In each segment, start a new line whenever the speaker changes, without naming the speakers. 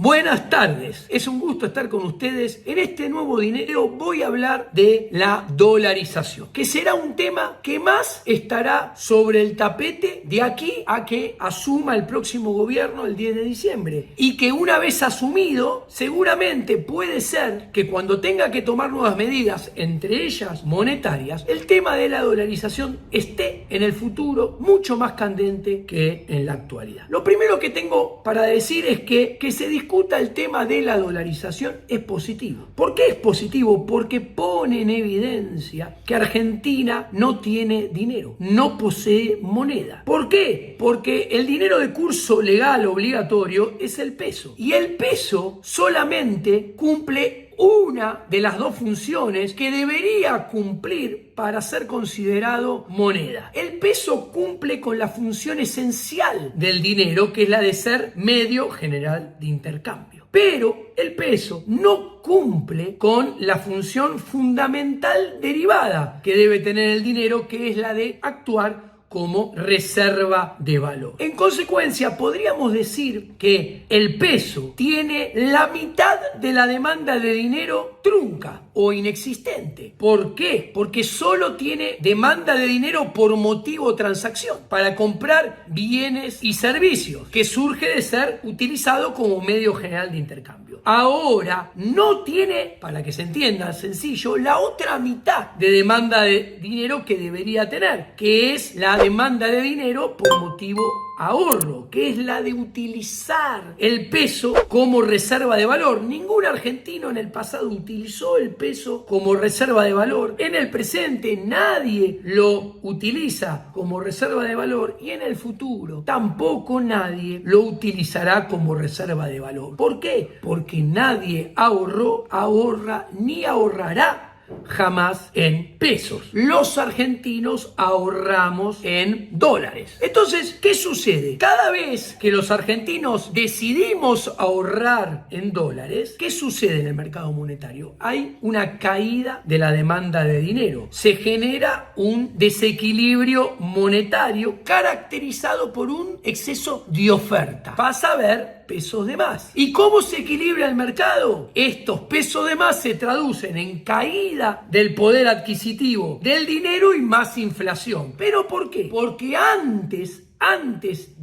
Buenas tardes, es un gusto estar con ustedes. En este nuevo dinero voy a hablar de la dolarización, que será un tema que más estará sobre el tapete de aquí a que asuma el próximo gobierno el 10 de diciembre. Y que una vez asumido, seguramente puede ser que cuando tenga que tomar nuevas medidas, entre ellas monetarias, el tema de la dolarización esté en el futuro mucho más candente que en la actualidad. Lo primero que tengo para decir es que se discuta el tema de la dolarización es positivo. ¿Por qué es positivo? Porque pone en evidencia que Argentina no tiene dinero, no posee moneda. ¿Por qué? Porque el dinero de curso legal obligatorio es el peso. Y el peso solamente cumple una de las dos funciones que debería cumplir para ser considerado moneda. El peso cumple con la función esencial del dinero, que es la de ser medio general de intercambio. Pero el peso no cumple con la función fundamental derivada que debe tener el dinero, que es la de actuar como reserva de valor. En consecuencia, podríamos decir que el peso tiene la mitad de la demanda de dinero trunca o inexistente. ¿Por qué? Porque solo tiene demanda de dinero por motivo transacción, para comprar bienes y servicios, que surge de ser utilizado como medio general de intercambio. Ahora no tiene, para que se entienda sencillo, la otra mitad de demanda de dinero que debería tener, que es la demanda de dinero por motivo ahorro, que es la de utilizar el peso como reserva de valor. Ningún argentino en el pasado utilizó el peso como reserva de valor. En el presente nadie lo utiliza como reserva de valor, y en el futuro tampoco nadie lo utilizará como reserva de valor. ¿Por qué? Porque nadie ahorró, ahorra ni ahorrará jamás en pesos. Los argentinos ahorramos en dólares. Entonces, ¿qué sucede? Cada vez que los argentinos decidimos ahorrar en dólares, ¿qué sucede en el mercado monetario? Hay una caída de la demanda de dinero. Se genera un desequilibrio monetario caracterizado por un exceso de oferta. Pasa a haber pesos de más. ¿Y cómo se equilibra el mercado? Estos pesos de más se traducen en caída del poder adquisitivo del dinero y más inflación. ¿Pero por qué? Porque antes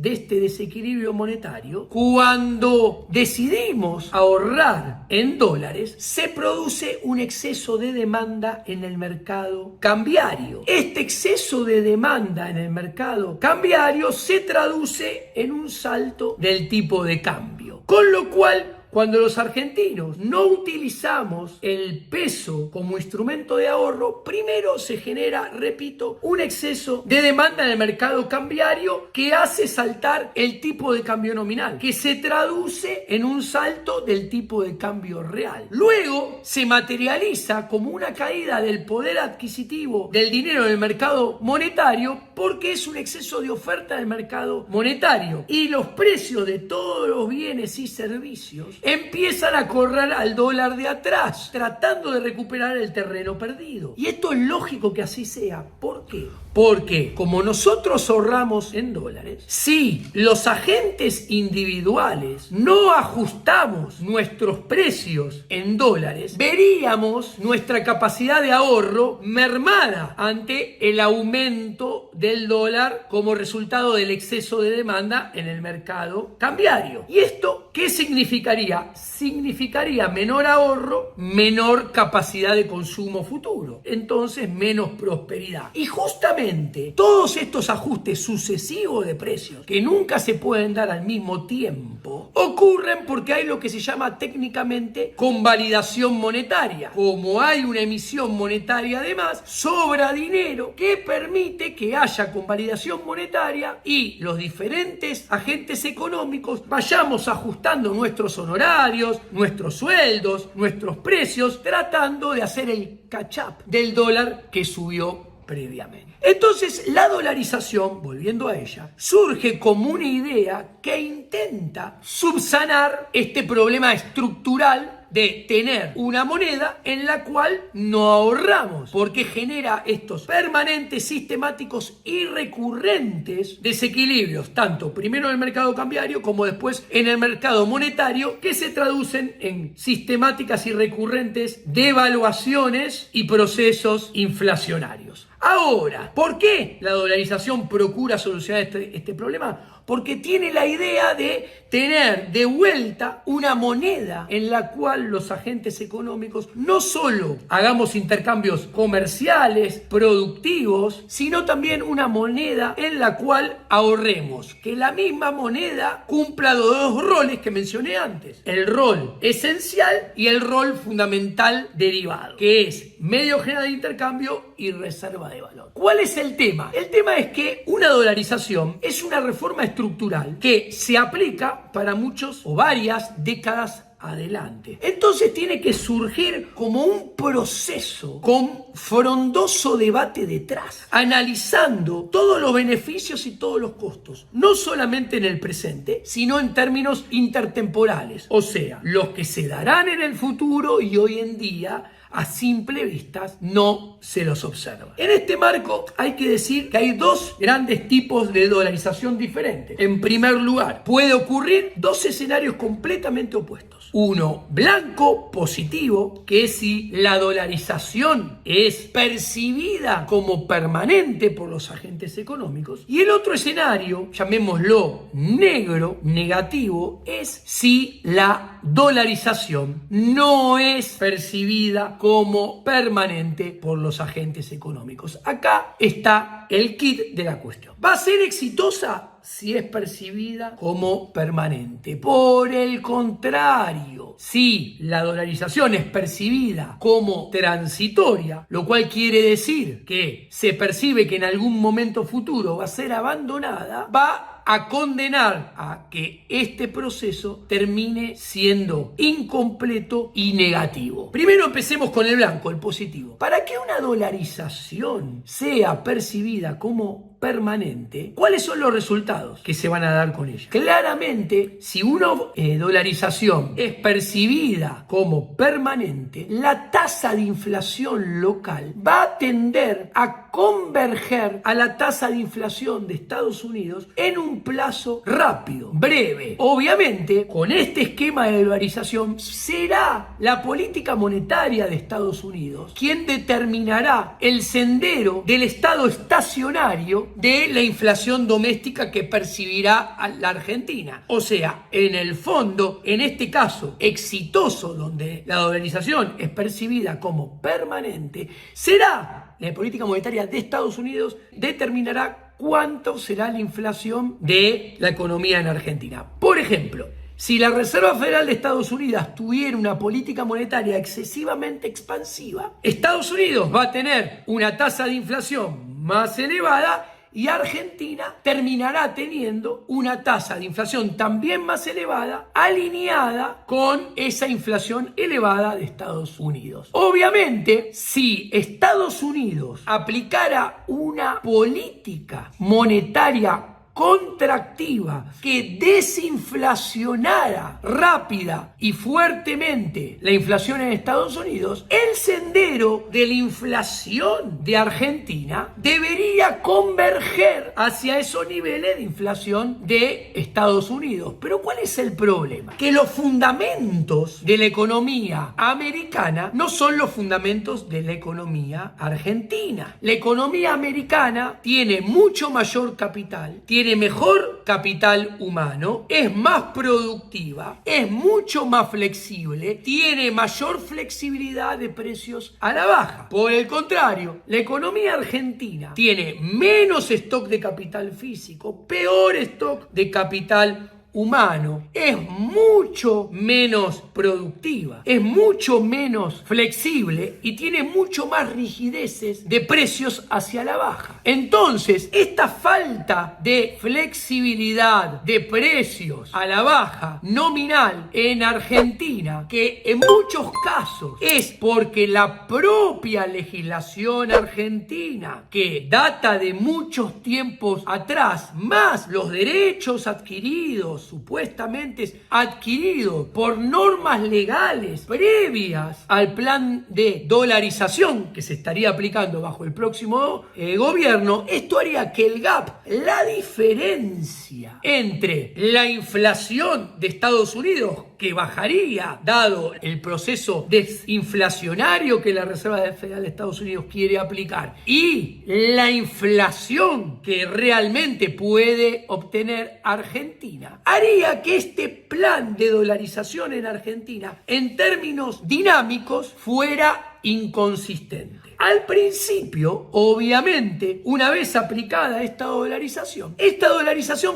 de este desequilibrio monetario, cuando decidimos ahorrar en dólares, se produce un exceso de demanda en el mercado cambiario. Este exceso de demanda en el mercado cambiario se traduce en un salto del tipo de cambio. Con lo cual, cuando los argentinos no utilizamos el peso como instrumento de ahorro, primero se genera, repito, un exceso de demanda en el mercado cambiario que hace saltar el tipo de cambio nominal, que se traduce en un salto del tipo de cambio real. Luego se materializa como una caída del poder adquisitivo del dinero en el mercado monetario, porque es un exceso de oferta en el mercado monetario y los precios de todos los bienes y servicios empiezan a correr al dólar de atrás, tratando de recuperar el terreno perdido. Y esto es lógico que así sea. ¿Por qué? Porque como nosotros ahorramos en dólares, si los agentes individuales no ajustamos nuestros precios en dólares, veríamos nuestra capacidad de ahorro mermada ante el aumento del dólar como resultado del exceso de demanda en el mercado cambiario. ¿Y esto qué significaría? Significaría menor ahorro, menor capacidad de consumo futuro, entonces menos prosperidad. Y justamente todos estos ajustes sucesivos de precios, que nunca se pueden dar al mismo tiempo, ocurren porque hay lo que se llama técnicamente convalidación monetaria. Como hay una emisión monetaria además, sobra dinero que permite que haya convalidación monetaria y los diferentes agentes económicos vayamos ajustando nuestros honorarios, nuestros sueldos, nuestros precios, tratando de hacer el catch-up del dólar que subió previamente. Entonces, la dolarización, volviendo a ella, surge como una idea que intenta subsanar este problema estructural de tener una moneda en la cual no ahorramos, porque genera estos permanentes, sistemáticos y recurrentes desequilibrios, tanto primero en el mercado cambiario como después en el mercado monetario, que se traducen en sistemáticas y recurrentes devaluaciones y procesos inflacionarios. Ahora, ¿por qué la dolarización procura solucionar este problema? Porque tiene la idea de tener de vuelta una moneda en la cual los agentes económicos no solo hagamos intercambios comerciales, productivos, sino también una moneda en la cual ahorremos. Que la misma moneda cumpla los dos roles que mencioné antes. El rol esencial y el rol fundamental derivado, que es medio general de intercambio y reserva de valor. ¿Cuál es el tema? El tema es que una dolarización es una reforma estructural que se aplica para muchos o varias décadas adelante. Entonces tiene que surgir como un proceso con frondoso debate detrás, analizando todos los beneficios y todos los costos, no solamente en el presente, sino en términos intertemporales, o sea, los que se darán en el futuro y hoy en día a simple vista no se los observa. En este marco hay que decir que hay dos grandes tipos de dolarización diferentes. En primer lugar, puede ocurrir dos escenarios completamente opuestos. Uno blanco, positivo, que es si la dolarización es percibida como permanente por los agentes económicos. Y el otro escenario, llamémoslo negro, negativo, es si la dolarización no es percibida como permanente por los agentes económicos. Acá está el kit de la cuestión. ¿Va a ser exitosa si es percibida como permanente? Por el contrario, si la dolarización es percibida como transitoria, lo cual quiere decir que se percibe que en algún momento futuro va a ser abandonada, va a condenar a que este proceso termine siendo incompleto y negativo. Primero empecemos con el blanco, el positivo. Para que una dolarización sea percibida como permanente, ¿cuáles son los resultados que se van a dar con ella? Claramente, si una dolarización es percibida como permanente, la tasa de inflación local va a tender a converger a la tasa de inflación de Estados Unidos en un plazo rápido, breve. Obviamente, con este esquema de dolarización, será la política monetaria de Estados Unidos quien determinará el sendero del estado estacionario de la inflación doméstica que percibirá a la Argentina. O sea, en el fondo, en este caso exitoso, donde la dolarización es percibida como permanente, será la política monetaria de Estados Unidos determinará cuánto será la inflación de la economía en Argentina. Por ejemplo, si la Reserva Federal de Estados Unidos tuviera una política monetaria excesivamente expansiva, Estados Unidos va a tener una tasa de inflación más elevada y Argentina terminará teniendo una tasa de inflación también más elevada, alineada con esa inflación elevada de Estados Unidos. Obviamente, si Estados Unidos aplicara una política monetaria contractiva que desinflacionara rápida y fuertemente la inflación en Estados Unidos, el sendero de la inflación de Argentina debería converger hacia esos niveles de inflación de Estados Unidos. Pero ¿cuál es el problema? Que los fundamentos de la economía americana no son los fundamentos de la economía argentina. La economía americana tiene mucho mayor capital, tiene mejor capital humano, es más productiva, es mucho más flexible, tiene mayor flexibilidad de precios a la baja. Por el contrario, la economía argentina tiene menos stock de capital físico, peor stock de capital humano, es mucho menos productiva, es mucho menos flexible y tiene mucho más rigideces de precios hacia la baja. Entonces, esta falta de flexibilidad de precios a la baja nominal en Argentina, que en muchos casos es porque la propia legislación argentina, que data de muchos tiempos atrás, más los derechos adquiridos supuestamente adquiridos por normas legales previas al plan de dolarización que se estaría aplicando bajo el próximo gobierno, esto haría que el gap, la diferencia entre la inflación de Estados Unidos, que bajaría dado el proceso desinflacionario que la Reserva Federal de Estados Unidos quiere aplicar, y la inflación que realmente puede obtener Argentina, haría que este plan de dolarización en Argentina, en términos dinámicos, fuera inconsistente. Al principio, obviamente, una vez aplicada esta dolarización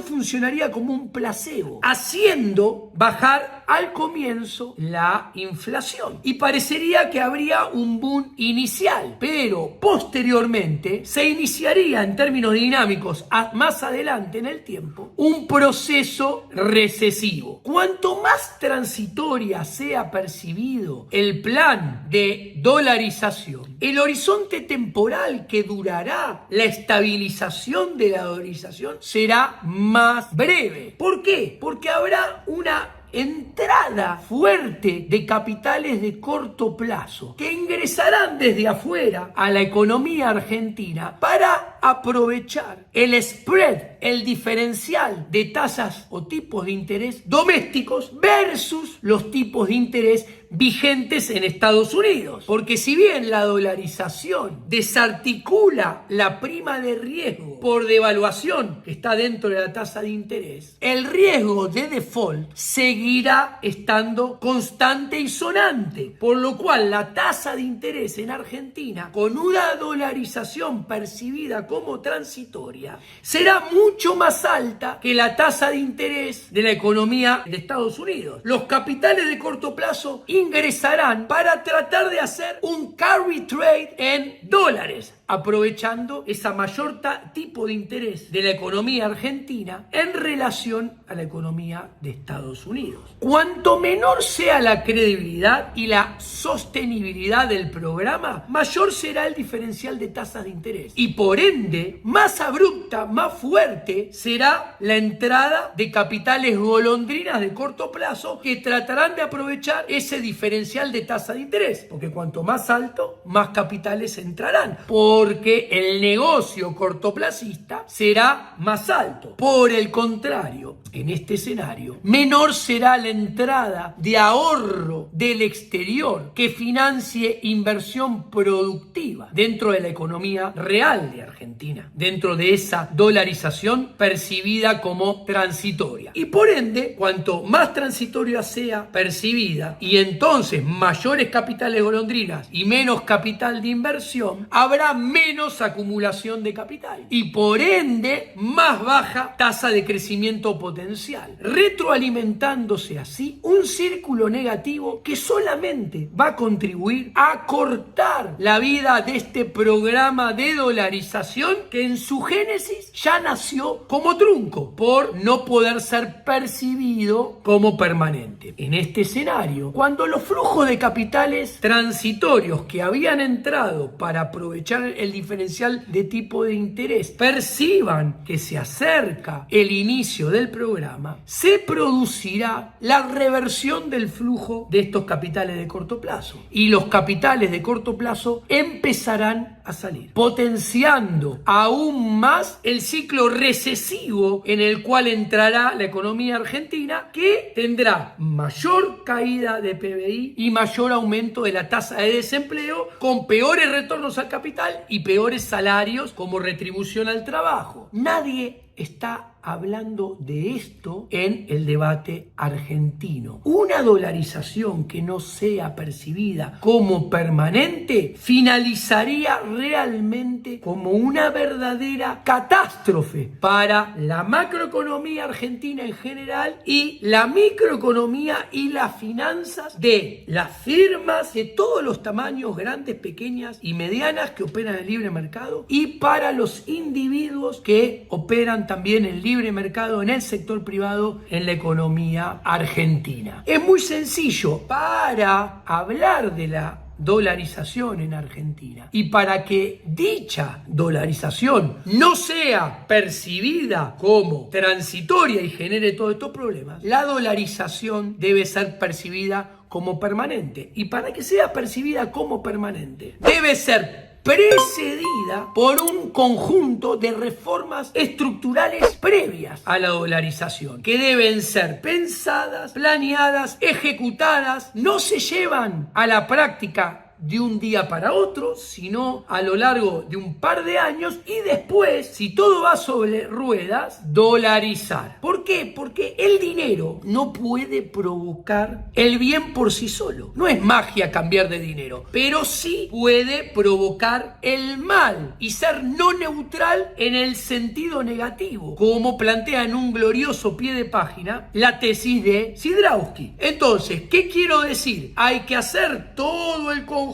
funcionaría como un placebo, haciendo bajar al comienzo la inflación. Y parecería que habría un boom inicial, pero posteriormente se iniciaría en términos dinámicos más adelante en el tiempo un proceso recesivo. Cuanto más transitoria sea percibido el plan de dolarización, el horizonte temporal que durará la estabilización de la dolarización será más breve. ¿Por qué? Porque habrá una entrada fuerte de capitales de corto plazo que ingresarán desde afuera a la economía argentina para aprovechar el spread, el diferencial de tasas o tipos de interés domésticos versus los tipos de interés vigentes en Estados Unidos. Porque si bien la dolarización desarticula la prima de riesgo por devaluación que está dentro de la tasa de interés, el riesgo de default seguirá estando constante y sonante, por lo cual la tasa de interés en Argentina, con una dolarización percibida como transitoria, será mucho más alta que la tasa de interés de la economía de Estados Unidos. Los capitales de corto plazo ingresarán para tratar de hacer un carry trade en dólares, aprovechando esa mayor tipo de interés de la economía argentina en relación a la economía de Estados Unidos. Cuanto menor sea la credibilidad y la sostenibilidad del programa, mayor será el diferencial de tasas de interés y por ende más abrupta, más fuerte será la entrada de capitales golondrinas de corto plazo que tratarán de aprovechar ese diferencial de tasa de interés, porque cuanto más alto, más capitales entrarán, porque el negocio cortoplacista será más alto. Por el contrario, en este escenario, menor será la entrada de ahorro del exterior que financie inversión productiva dentro de la economía real de Argentina, dentro de esa dolarización percibida como transitoria. Y por ende, cuanto más transitoria sea percibida y entonces mayores capitales golondrinas y menos capital de inversión, habrá menos acumulación de capital y por ende más baja tasa de crecimiento potencial, retroalimentándose así un círculo negativo que solamente va a contribuir a cortar la vida de este programa de dolarización que en su génesis ya nació como trunco por no poder ser percibido como permanente. En este escenario, cuando los flujos de capitales transitorios que habían entrado para aprovechar el diferencial de tipo de interés perciban que se acerca el inicio del programa, se producirá la reversión del flujo de estos capitales de corto plazo y los capitales de corto plazo empezarán a salir, potenciando aún más el ciclo recesivo en el cual entrará la economía argentina, que tendrá mayor caída de PBI y mayor aumento de la tasa de desempleo, con peores retornos al capital y peores salarios como retribución al trabajo. Nadie está hablando de esto en el debate argentino. Una dolarización que no sea percibida como permanente finalizaría realmente como una verdadera catástrofe para la macroeconomía argentina en general y la microeconomía y las finanzas de las firmas de todos los tamaños, grandes, pequeñas y medianas, que operan en el libre mercado, y para los individuos que operan también en libre mercado en el sector privado en la economía argentina. Es muy sencillo. Para hablar de la dolarización en Argentina. Y para que dicha dolarización no sea percibida como transitoria y genere todos estos problemas, la dolarización debe ser percibida como permanente. Y para que sea percibida como permanente, debe ser precedida por un conjunto de reformas estructurales previas a la dolarización, que deben ser pensadas, planeadas, ejecutadas, no se llevan a la práctica de un día para otro, sino a lo largo de un par de años y después, si todo va sobre ruedas, dolarizar. ¿Por qué? Porque el dinero no puede provocar el bien por sí solo. No es magia cambiar de dinero, pero sí puede provocar el mal y ser no neutral en el sentido negativo, como plantea en un glorioso pie de página la tesis de Sidrausky. Entonces, ¿qué quiero decir? Hay que hacer todo el conjunto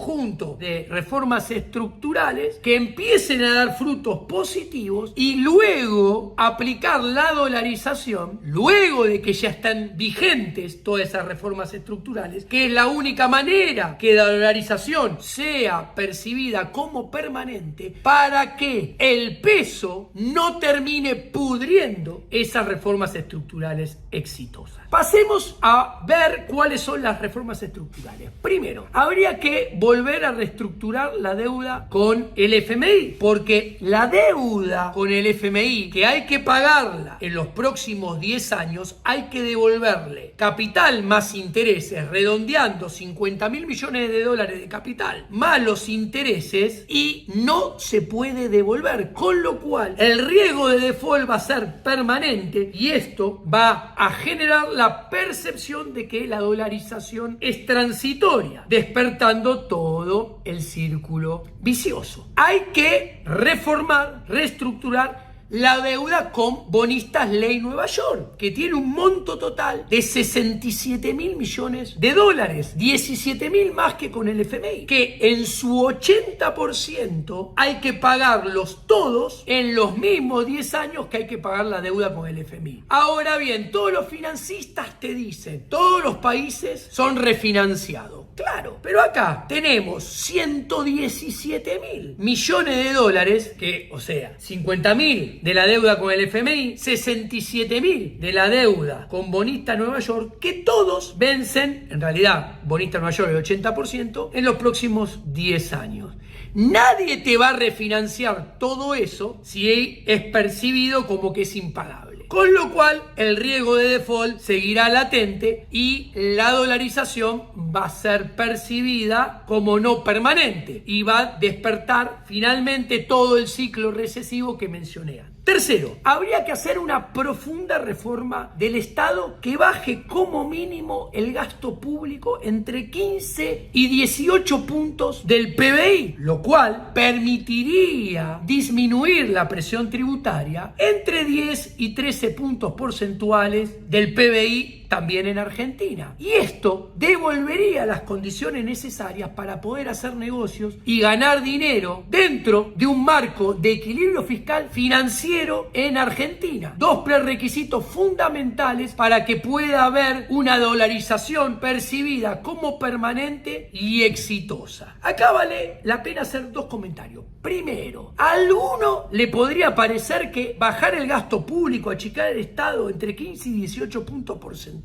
de reformas estructurales que empiecen a dar frutos positivos y luego aplicar la dolarización, luego de que ya están vigentes todas esas reformas estructurales, que es la única manera que la dolarización sea percibida como permanente para que el peso no termine pudriendo esas reformas estructurales exitosas. Pasemos a ver cuáles son las reformas estructurales. Primero, habría que volver a reestructurar la deuda con el FMI, porque la deuda con el FMI, que hay que pagarla en los próximos 10 años, hay que devolverle capital más intereses, redondeando 50.000 millones de dólares de capital, más los intereses, y no se puede devolver, con lo cual el riesgo de default va a ser permanente y esto va a generar la percepción de que la dolarización es transitoria, despertando todo el círculo vicioso. Hay que reformar, reestructurar la deuda con Bonistas Ley Nueva York, que tiene un monto total de 67.000 millones de dólares, 17.000 más que con el FMI, que en su 80% hay que pagarlos todos en los mismos 10 años que hay que pagar la deuda con el FMI. Ahora bien, todos los financistas te dicen, todos los países son refinanciados. Claro, pero acá tenemos 117.000 millones de dólares, que, o sea, 50.000 de la deuda con el FMI, 67.000 de la deuda con Bonista Nueva York, que todos vencen, en realidad, Bonista Nueva York el 80%, en los próximos 10 años. Nadie te va a refinanciar todo eso si es percibido como que es impagable. Con lo cual, el riesgo de default seguirá latente y la dolarización va a ser percibida como no permanente y va a despertar finalmente todo el ciclo recesivo que mencioné antes. Tercero, habría que hacer una profunda reforma del Estado que baje como mínimo el gasto público entre 15 y 18 puntos del PBI, lo cual permitiría disminuir la presión tributaria entre 10 y 13 puntos porcentuales del PBI también en Argentina. Y esto devolvería las condiciones necesarias para poder hacer negocios y ganar dinero dentro de un marco de equilibrio fiscal financiero en Argentina. Dos prerequisitos fundamentales para que pueda haber una dolarización percibida como permanente y exitosa. Acá vale la pena hacer dos comentarios. Primero, a alguno le podría parecer que bajar el gasto público, achicar el Estado entre 15 y 18 puntos porcentuales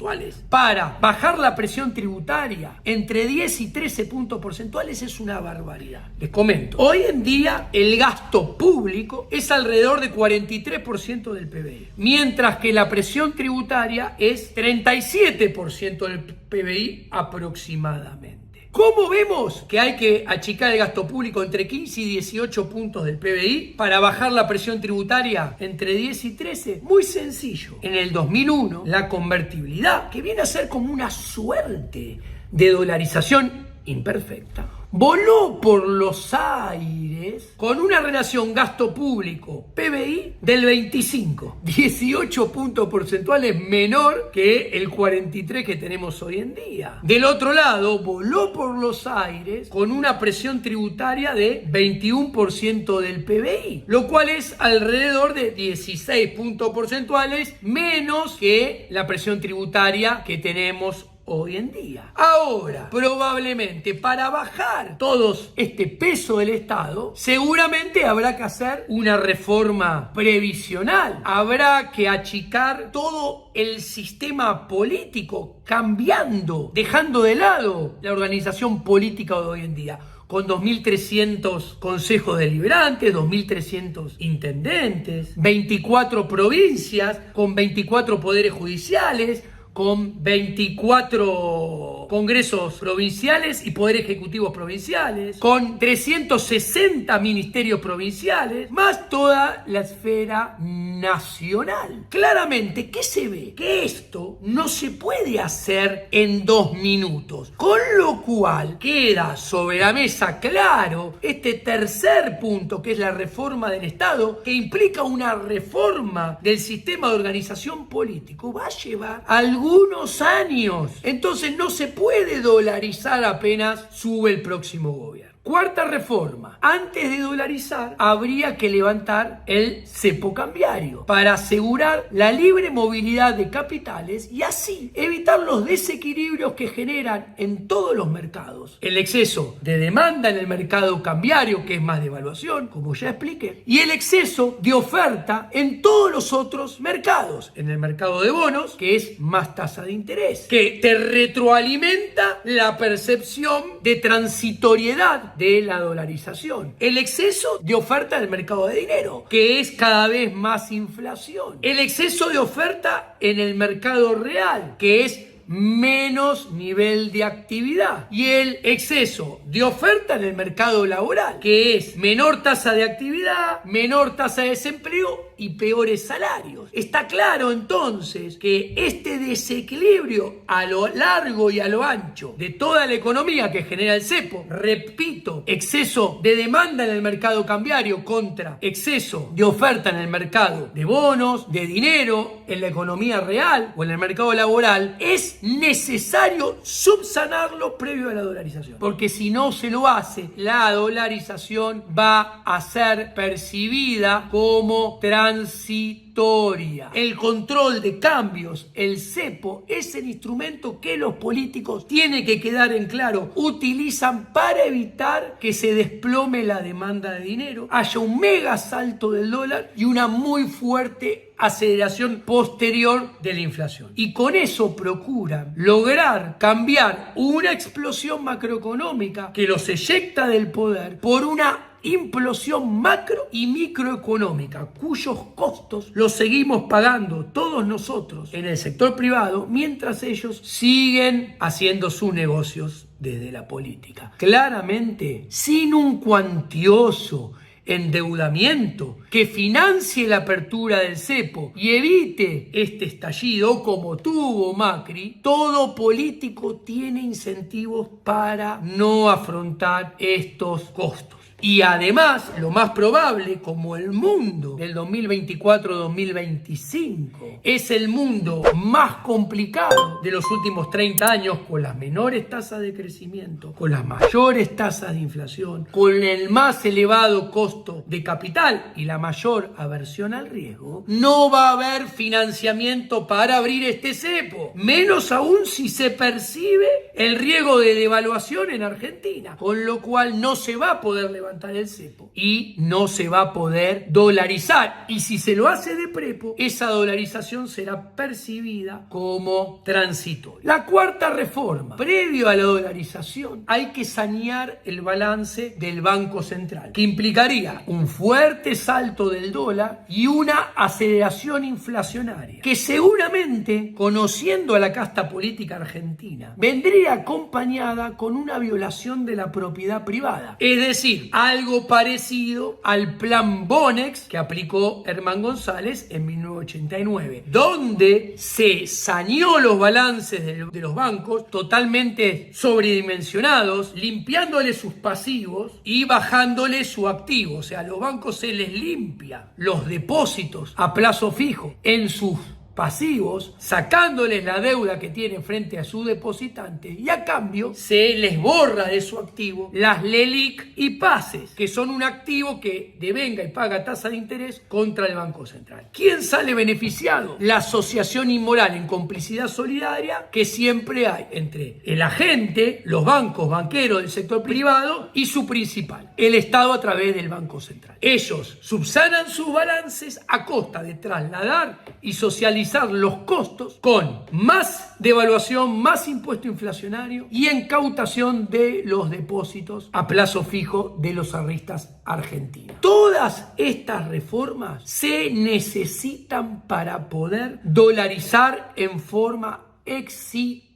para bajar la presión tributaria entre 10 y 13 puntos porcentuales es una barbaridad. Les comento, hoy en día el gasto público es alrededor de 43% del PBI, mientras que la presión tributaria es 37% del PBI aproximadamente. ¿Cómo vemos que hay que achicar el gasto público entre 15 y 18 puntos del PBI para bajar la presión tributaria entre 10 y 13? Muy sencillo. En el 2001, la convertibilidad, que viene a ser como una suerte de dolarización imperfecta, voló por los aires con una relación gasto público-PBI del 25, 18 puntos porcentuales menor que el 43 que tenemos hoy en día. Del otro lado, voló por los aires con una presión tributaria de 21% del PBI, lo cual es alrededor de 16 puntos porcentuales menos que la presión tributaria que tenemos hoy en día. Ahora, probablemente para bajar todo este peso del Estado, seguramente habrá que hacer una reforma previsional. Habrá que achicar todo el sistema político, cambiando, dejando de lado la organización política de hoy en día, con 2.300 consejos deliberantes, 2.300 intendentes, 24 provincias, con 24 poderes judiciales, con 24 congresos provinciales y poder ejecutivos provinciales, con 360 ministerios provinciales, más toda la esfera nacional. Claramente, ¿qué se ve? Que esto no se puede hacer en 2 minutos, con lo cual queda sobre la mesa claro este tercer punto, que es la reforma del Estado, que implica una reforma del sistema de organización político. Va a llevar algunos años. Entonces no se puede dolarizar apenas sube el próximo gobierno. Cuarta reforma. Antes de dolarizar, habría que levantar el cepo cambiario para asegurar la libre movilidad de capitales y así evitar los desequilibrios que generan en todos los mercados. El exceso de demanda en el mercado cambiario, que es más devaluación, como ya expliqué, y el exceso de oferta en todos los otros mercados. En el mercado de bonos, que es más tasa de interés, que te retroalimenta la percepción de transitoriedad de la dolarización. El exceso de oferta del mercado de dinero, que es cada vez más inflación. El exceso de oferta en el mercado real, que es menos nivel de actividad. Y el exceso de oferta en el mercado laboral, que es menor tasa de actividad, menor tasa de desempleo y peores salarios. Está claro entonces que este desequilibrio a lo largo y a lo ancho de toda la economía que genera el cepo, repito, exceso de demanda en el mercado cambiario contra exceso de oferta en el mercado de bonos, de dinero, en la economía real o en el mercado laboral, es necesario subsanarlo previo a la dolarización. Porque si no se lo hace, la dolarización va a ser percibida como transitoria. El control de cambios, el cepo, es el instrumento que los políticos, tiene que quedar en claro, utilizan para evitar que se desplome la demanda de dinero, haya un mega salto del dólar y una muy fuerte aceleración posterior de la inflación. Y con eso procuran lograr cambiar una explosión macroeconómica que los eyecta del poder por una implosión macro y microeconómica, cuyos costos los seguimos pagando todos nosotros en el sector privado, mientras ellos siguen haciendo sus negocios desde la política. Claramente, sin un cuantioso endeudamiento que financie la apertura del cepo y evite este estallido como tuvo Macri, todo político tiene incentivos para no afrontar estos costos. Y además, lo más probable, como el mundo del 2024-2025 es el mundo más complicado de los últimos 30 años, con las menores tasas de crecimiento, con las mayores tasas de inflación, con el más elevado costo de capital y la mayor aversión al riesgo, no va a haber financiamiento para abrir este cepo, menos aún si se percibe el riesgo de devaluación en Argentina, con lo cual no se va a poder levantar el cepo y no se va a poder dolarizar, y si se lo hace de prepo, esa dolarización será percibida como transitoria. La cuarta reforma: previo a la dolarización hay que sanear el balance del Banco Central, que implicaría un fuerte salto del dólar y una aceleración inflacionaria que seguramente, conociendo a la casta política argentina, vendría acompañada con una violación de la propiedad privada, es decir, algo parecido al plan Bonex que aplicó Herman González en 1989, donde se saneó los balances de los bancos totalmente sobredimensionados, limpiándole sus pasivos y bajándole su activo. O sea, a los bancos se les limpia los depósitos a plazo fijo en sus pasivos, sacándoles la deuda que tienen frente a su depositante, y a cambio se les borra de su activo las LELIQ y PASES, que son un activo que devenga y paga tasa de interés contra el Banco Central. ¿Quién sale beneficiado? La asociación inmoral en complicidad solidaria que siempre hay entre el agente, los bancos, banqueros del sector privado y su principal, el Estado a través del Banco Central. Ellos subsanan sus balances a costa de trasladar y socializar los costos con más devaluación, más impuesto inflacionario y incautación de los depósitos a plazo fijo de los ahorristas argentinos. Todas estas reformas se necesitan para poder dolarizar en forma exitosa.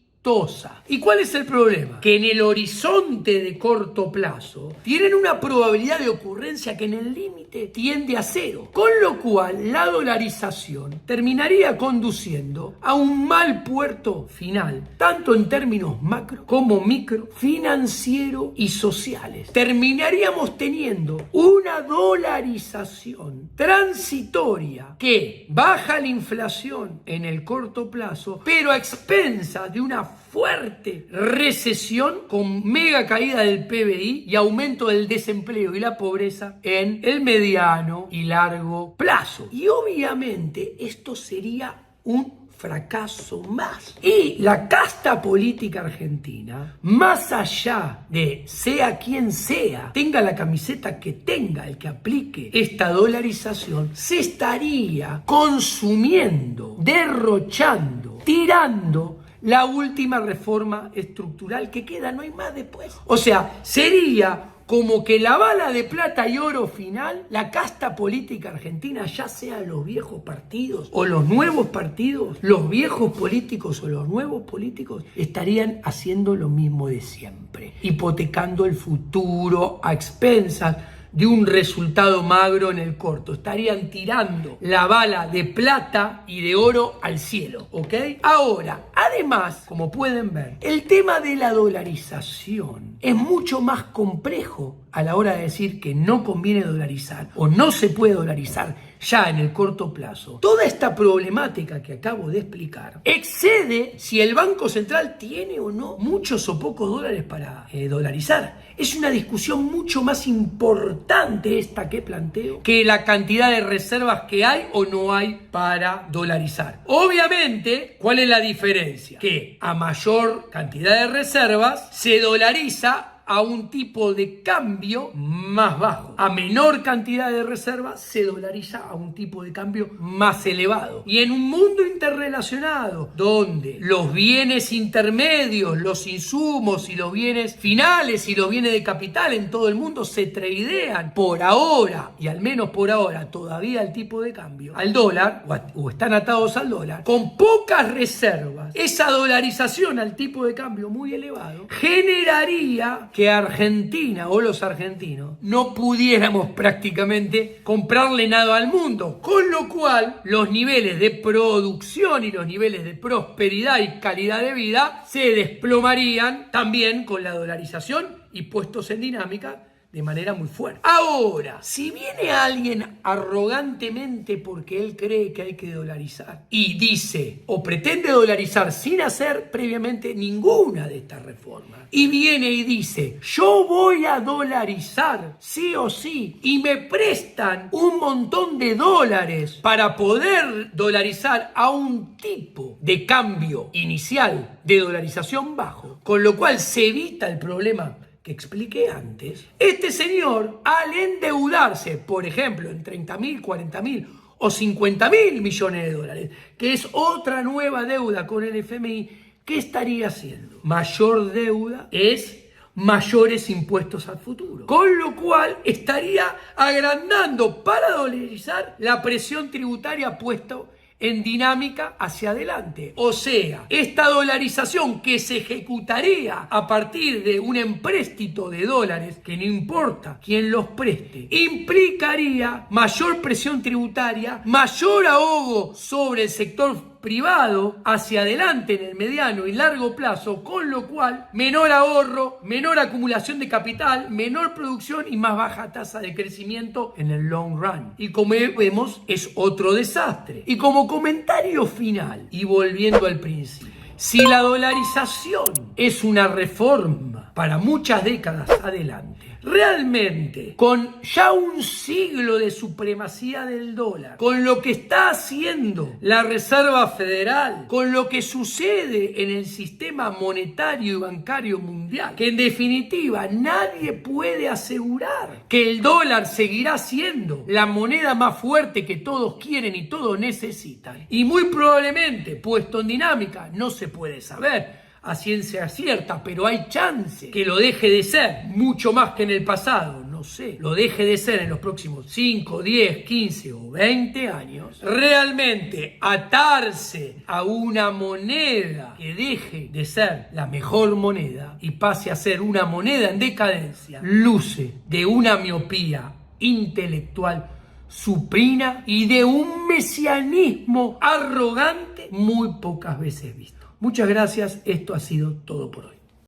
¿Y cuál es el problema? Que en el horizonte de corto plazo tienen una probabilidad de ocurrencia que en el límite tiende a cero, con lo cual la dolarización terminaría conduciendo a un mal puerto final, tanto en términos macro como micro, financiero y sociales. Terminaríamos teniendo una dolarización transitoria que baja la inflación en el corto plazo, pero a expensas de una fuerte recesión con mega caída del PBI y aumento del desempleo y la pobreza en el mediano y largo plazo. Y obviamente esto sería un fracaso más. Y la casta política argentina, más allá de sea quien sea, tenga la camiseta que tenga el que aplique esta dolarización, se estaría consumiendo, derrochando, tirando la última reforma estructural que queda, no hay más después. O sea, sería como que la bala de plata y oro final, la casta política argentina, ya sea los viejos partidos o los nuevos partidos, los viejos políticos o los nuevos políticos, estarían haciendo lo mismo de siempre, hipotecando el futuro a expensas de un resultado magro en el corto. Estarían tirando la bala de plata y de oro al cielo, ¿ok? Ahora, además, como pueden ver, el tema de la dolarización es mucho más complejo a la hora de decir que no conviene dolarizar o no se puede dolarizar ya en el corto plazo. Toda esta problemática que acabo de explicar excede si el Banco Central tiene o no muchos o pocos dólares para dolarizar. Es una discusión mucho más importante esta que planteo que la cantidad de reservas que hay o no hay para dolarizar. Obviamente, ¿cuál es la diferencia? Que a mayor cantidad de reservas se dolariza a un tipo de cambio más bajo. A menor cantidad de reservas se dolariza a un tipo de cambio más elevado. Y en un mundo interrelacionado, donde los bienes intermedios, los insumos y los bienes finales y los bienes de capital en todo el mundo se tradean por ahora, y al menos por ahora, todavía al tipo de cambio, al dólar, o están atados al dólar, con pocas reservas, esa dolarización al tipo de cambio muy elevado generaría que Argentina o los argentinos no pudiéramos prácticamente comprarle nada al mundo, con lo cual los niveles de producción y los niveles de prosperidad y calidad de vida se desplomarían también con la dolarización y puestos en dinámica de manera muy fuerte. Ahora, si viene alguien arrogantemente porque él cree que hay que dolarizar y dice o pretende dolarizar sin hacer previamente ninguna de estas reformas, y viene y dice, yo voy a dolarizar sí o sí, y me prestan un montón de dólares para poder dolarizar a un tipo de cambio inicial de dolarización bajo, con lo cual se evita el problema que expliqué antes, este señor, al endeudarse, por ejemplo, en 30.000, 40.000 o 50.000 millones de dólares, que es otra nueva deuda con el FMI, ¿qué estaría haciendo? Mayor deuda es mayores impuestos al futuro. Con lo cual estaría agrandando para dolarizar la presión tributaria puesta en dinámica hacia adelante. O sea, esta dolarización que se ejecutaría a partir de un empréstito de dólares, que no importa quién los preste, implicaría mayor presión tributaria, mayor ahogo sobre el sector sector privado hacia adelante en el mediano y largo plazo, con lo cual menor ahorro, menor acumulación de capital, menor producción y más baja tasa de crecimiento en el long run. Y como vemos, es otro desastre. Y como comentario final, y volviendo al principio, si la dolarización es una reforma para muchas décadas adelante, realmente, con ya un siglo de supremacía del dólar, con lo que está haciendo la Reserva Federal, con lo que sucede en el sistema monetario y bancario mundial, que en definitiva nadie puede asegurar que el dólar seguirá siendo la moneda más fuerte que todos quieren y todos necesitan. Y muy probablemente, puesto en dinámica, no se puede saber a ciencia cierta, pero hay chance que lo deje de ser, mucho más que en el pasado, no sé, lo deje de ser en los próximos 5, 10, 15 o 20 años. Realmente atarse a una moneda que deje de ser la mejor moneda y pase a ser una moneda en decadencia, luce de una miopía intelectual supina y de un mesianismo arrogante muy pocas veces visto. Muchas gracias, esto ha sido todo por hoy.